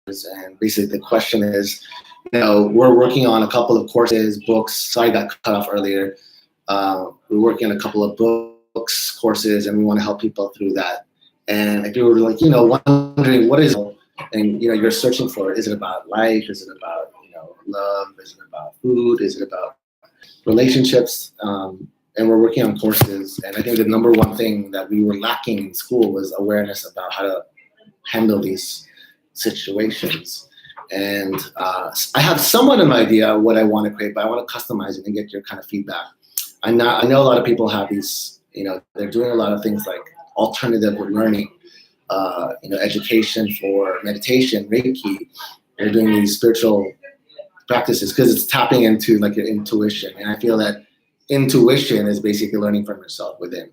And basically the question is, we're working on a couple of courses, books. Sorry, I got cut off earlier. We're working on a couple of books, courses, and we want to help people through that. And if you were like, wondering what is it, and you're searching for it, is it about life? Is it about love? Is it about food? Is it about relationships? And we're working on courses. And I think the number one thing that we were lacking in school was awareness about how to handle these situations. And I have somewhat of an idea of what I want to create, but I want to customize it and get your kind of feedback. I know a lot of people have these, they're doing a lot of things like alternative learning, education for meditation, Reiki. They're doing these spiritual practices because it's tapping into like your intuition. And I feel that intuition is basically learning from yourself within.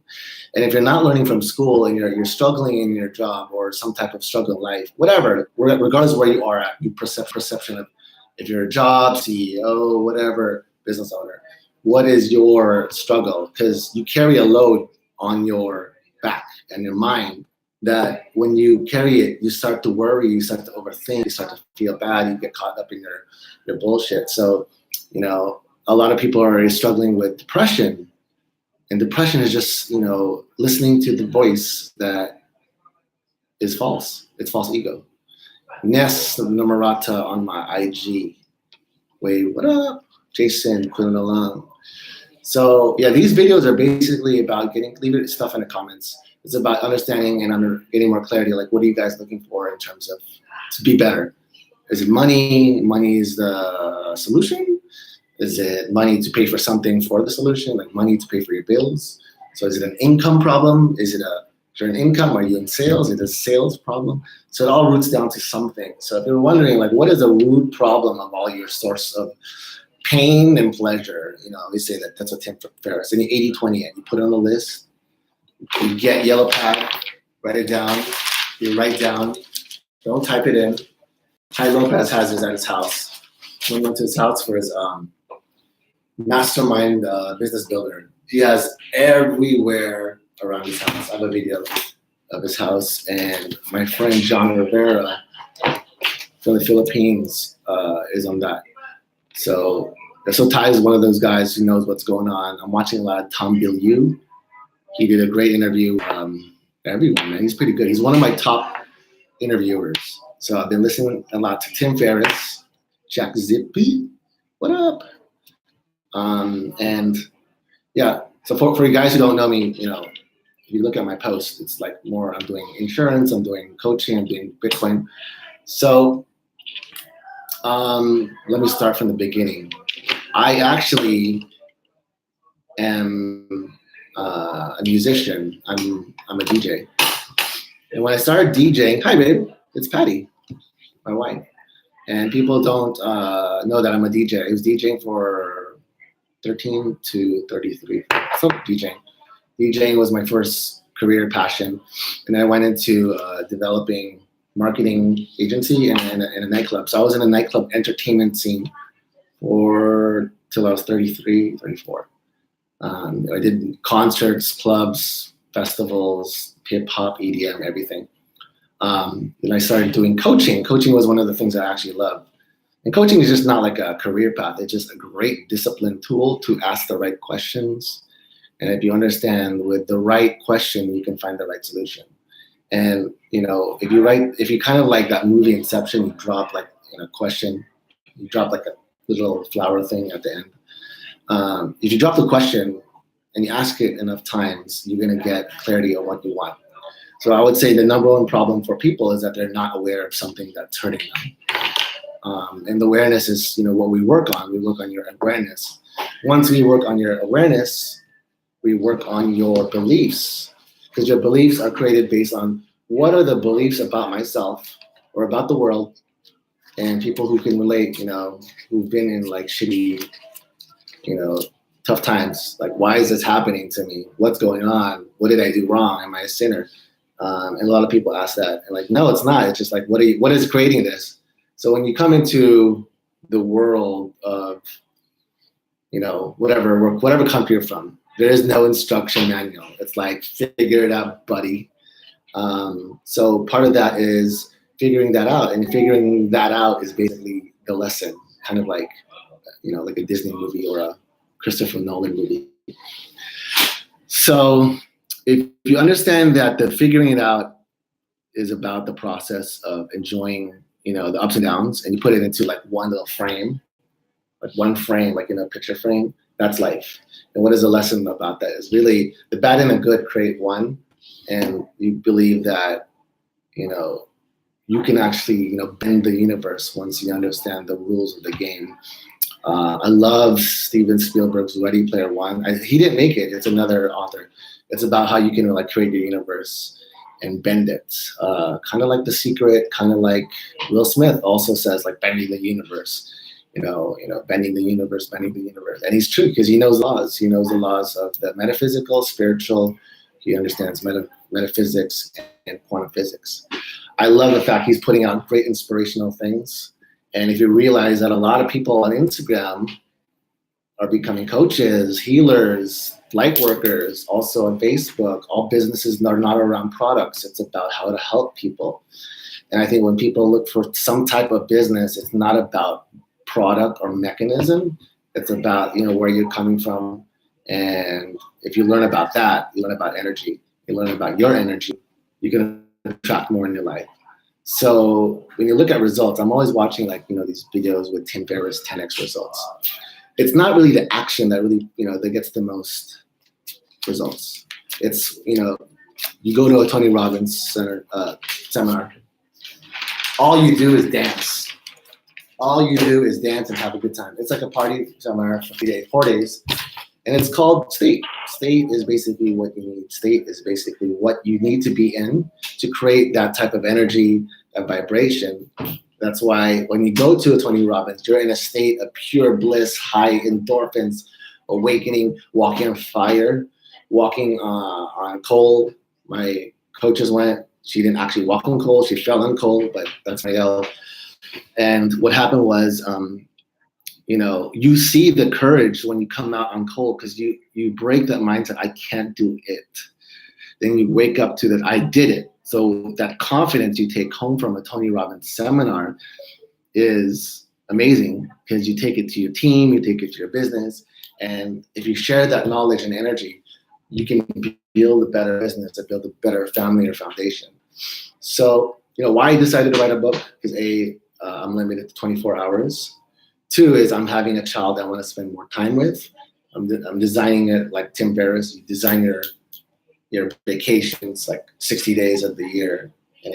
And if you're not learning from school and you're struggling in your job or some type of struggle in life, whatever, regardless of where you are at, you perception of if you're a job, CEO, whatever, business owner, what is your struggle? Because you carry a load on your back and your mind that when you carry it, you start to worry, you start to overthink, you start to feel bad, you get caught up in your bullshit. So, a lot of people are struggling with depression, and depression is just, listening to the voice that is false. It's false ego. Ness Namarata on my IG. Wait, what up? Jason, Quinn along. So yeah, these videos are basically about leave your stuff in the comments. It's about understanding and getting more clarity. Like, what are you guys looking for in terms of to be better? Is it money? Money is the solution? Is it money to pay for something for the solution, like money to pay for your bills? So is it an income problem? Is there an income? Are you in sales? Is it a sales problem? So it all roots down to something. So if you're wondering, like, what is the root problem of all your source of pain and pleasure? They say that's what Tim Ferriss. And you 80-20 it. You put it on the list. You get yellow pad, write it down. You write down. Don't type it in. Tai Lopez has this at his house. I went to his house for his mastermind business builder. He has everywhere around his house. I have a video of his house, and my friend John Rivera from the Philippines is on that. So Tai is one of those guys who knows what's going on. I'm watching a lot of Tom Bilyeu. He did a great interview. Everyone, man, he's pretty good. He's one of my top interviewers. So I've been listening a lot to Tim Ferriss, Jack Zippy. What up? And yeah, so for you guys who don't know me, if you look at my posts, it's like more I'm doing insurance, I'm doing coaching, I'm doing Bitcoin. So let me start from the beginning. I actually am a musician. I'm a DJ. And when I started DJing, hi babe, it's Patty, my wife. And people don't know that I'm a DJ. I was DJing for 13 to 33. So DJing. DJing was my first career passion. And I went into developing marketing agency and a nightclub. So I was in a nightclub entertainment scene till I was 33, 34. I did concerts, clubs, festivals, hip hop, EDM, everything. Then I started doing coaching. Coaching was one of the things I actually loved. And coaching is just not like a career path. It's just a great discipline tool to ask the right questions. And if you understand with the right question, you can find the right solution. And, if you kind of like that movie Inception, you drop like a question, you drop like a little flower thing at the end. If you drop the question and you ask it enough times, you're going to get clarity on what you want. So I would say the number one problem for people is that they're not aware of something that's hurting them. And the awareness is, what we work on. We work on your awareness. Once we work on your awareness, we work on your beliefs, because your beliefs are created based on what are the beliefs about myself or about the world, and people who can relate, who've been in like shitty, tough times. Like, why is this happening to me? What's going on? What did I do wrong? Am I a sinner? And a lot of people ask that, and like, no, it's not. It's just like, what is creating this? So when you come into the world of, whatever country you're from, there is no instruction manual. It's like, figure it out, buddy. So part of that is figuring that out. And figuring that out is basically the lesson, kind of like, like a Disney movie or a Christopher Nolan movie. So if you understand that the figuring it out is about the process of enjoying, the ups and downs, and you put it into like one little frame, like one frame, like in a picture frame, that's life. And what is the lesson about that is really the bad and the good create one, and you believe that, you can actually, bend the universe once you understand the rules of the game. I love Steven Spielberg's Ready Player One. He didn't make it. It's another author. It's about how you can like create your universe and bend it. Kind of like The Secret, kind of like Will Smith also says, like bending the universe. Bending the universe. And he's true because he knows laws. He knows the laws of the metaphysical, spiritual. He understands metaphysics and quantum physics. I love the fact he's putting out great inspirational things. And if you realize that a lot of people on Instagram are becoming coaches, healers, light workers, also on Facebook, all businesses are not around products. It's about how to help people. And I think when people look for some type of business, it's not about product or mechanism. It's about, where you're coming from. And if you learn about that, you learn about energy, you learn about your energy, you can attract more in your life. So when you look at results, I'm always watching these videos with Tim Ferriss 10x results. It's not really the action that really, that gets the most results. It's, you go to a Tony Robbins seminar, all you do is dance. All you do is dance and have a good time. It's like a party seminar for 4 days. And it's called state. State is basically what you need. State is basically what you need to be in to create that type of energy, that vibration. That's why when you go to a Tony Robbins, you're in a state of pure bliss, high endorphins, awakening, walking on fire, walking on coal. My coaches went. She didn't actually walk on coal. She fell on coal, but that's my yell. And what happened was, you see the courage when you come out on coal because you break that mindset, I can't do it. Then you wake up to that, I did it. So that confidence you take home from a Tony Robbins seminar is amazing because you take it to your team, you take it to your business. And if you share that knowledge and energy, you can build a better business, to build a better family or foundation. So, why I decided to write a book is I'm limited to 24 hours. 2 is I'm having a child I want to spend more time with. I'm designing it like Tim Ferriss. You design your vacations like 60 days of the year, and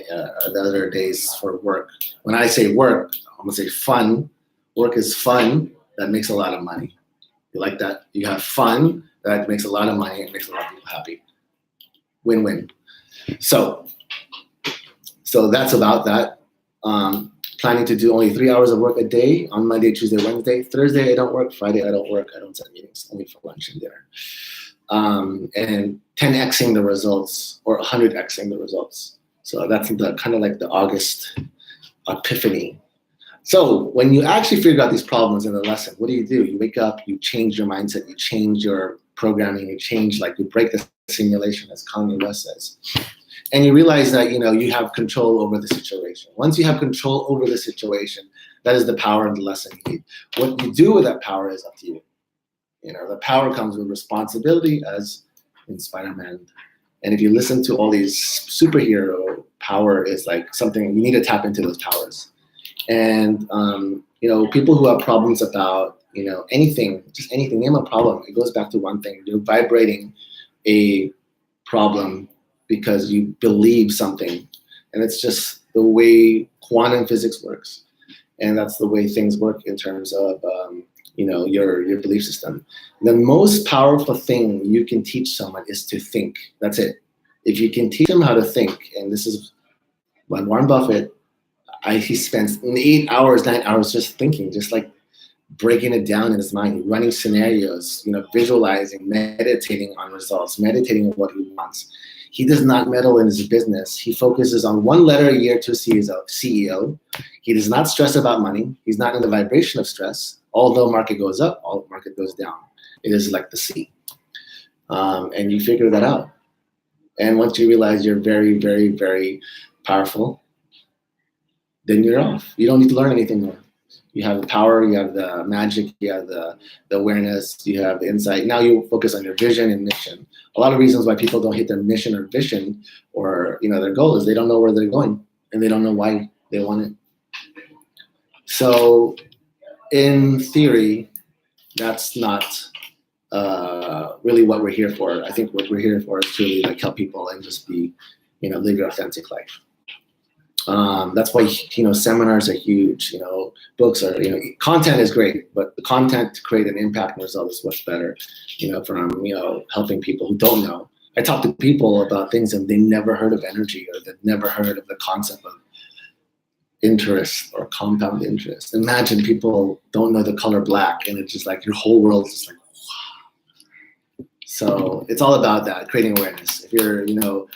the other days for work. When I say work, I'm gonna say fun. Work is fun. That makes a lot of money. You like that? You have fun. That makes a lot of money. It makes a lot of people happy. Win-win. So that's about that. Planning to do only 3 hours of work a day on Monday, Tuesday, Wednesday. Thursday, I don't work. Friday, I don't work. I don't set meetings, only for lunch and dinner. And 10xing the results or 100xing the results. So that's the kind of like the August epiphany. So when you actually figure out these problems in the lesson, what do? You wake up, you change your mindset, you change your programming, you break the simulation, as Kanye West says. And you realize that, you have control over the situation. Once you have control over the situation, that is the power of the lesson you need. What you do with that power is up to you. The power comes with responsibility, as in Spider-Man. And if you listen to all these superhero power is like something, you need to tap into those powers. And, people who have problems about, anything, just anything, name a problem. It goes back to one thing. You're vibrating a problem because you believe something. And it's just the way quantum physics works. And that's the way things work in terms of, your belief system. The most powerful thing you can teach someone is to think. That's it. If you can teach them how to think, and this is when Warren Buffett, he spends 8 hours, 9 hours just thinking, just like breaking it down in his mind, running scenarios, visualizing, meditating on results, meditating on what he wants. He does not meddle in his business. He focuses on 1 letter a year to CEO. He does not stress about money. He's not in the vibration of stress. Although market goes up, all market goes down. It is like the sea. And you figure that out. And once you realize you're very, very, very powerful, then you're off. You don't need to learn anything more. You have the power, you have the magic, you have the awareness, you have the insight. Now you focus on your vision and mission. A lot of reasons why people don't hit their mission or vision or their goal is they don't know where they're going and they don't know why they want it. So in theory, that's not really what we're here for. I think what we're here for is to really like help people and just be, live your authentic life. That's why seminars are huge. Books are content is great, but the content to create an impact and result is much better. From helping people who don't know. I talk to people about things and they never heard of energy or they've never heard of the concept of interest or compound interest. Imagine people don't know the color black and it's just like your whole world is just like wow. So it's all about that, creating awareness. If you're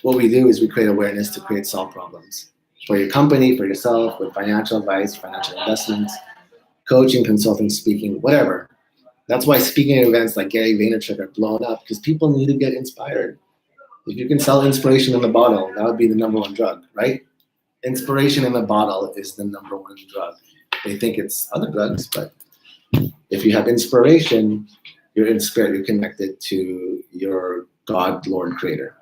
what we do is we create awareness to solve problems. For your company, for yourself, with financial advice, financial investments, coaching, consulting, speaking, whatever. That's why speaking at events like Gary Vaynerchuk are blown up because people need to get inspired. If you can sell inspiration in the bottle, that would be the number one drug, right? Inspiration in the bottle is the number one drug. They think it's other drugs, but if you have inspiration, you're inspired, you're connected to your God, Lord, Creator.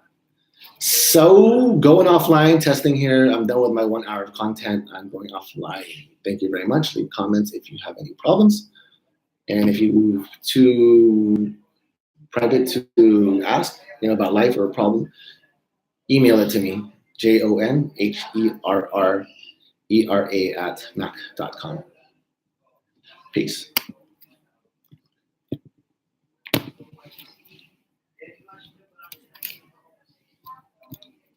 So going offline, testing here. I'm done with my 1 hour of content. I'm going offline. Thank you very much. Leave comments if you have any problems. And if you too private to ask about life or a problem, email it to me, JONHERRERA@mac.com. Peace.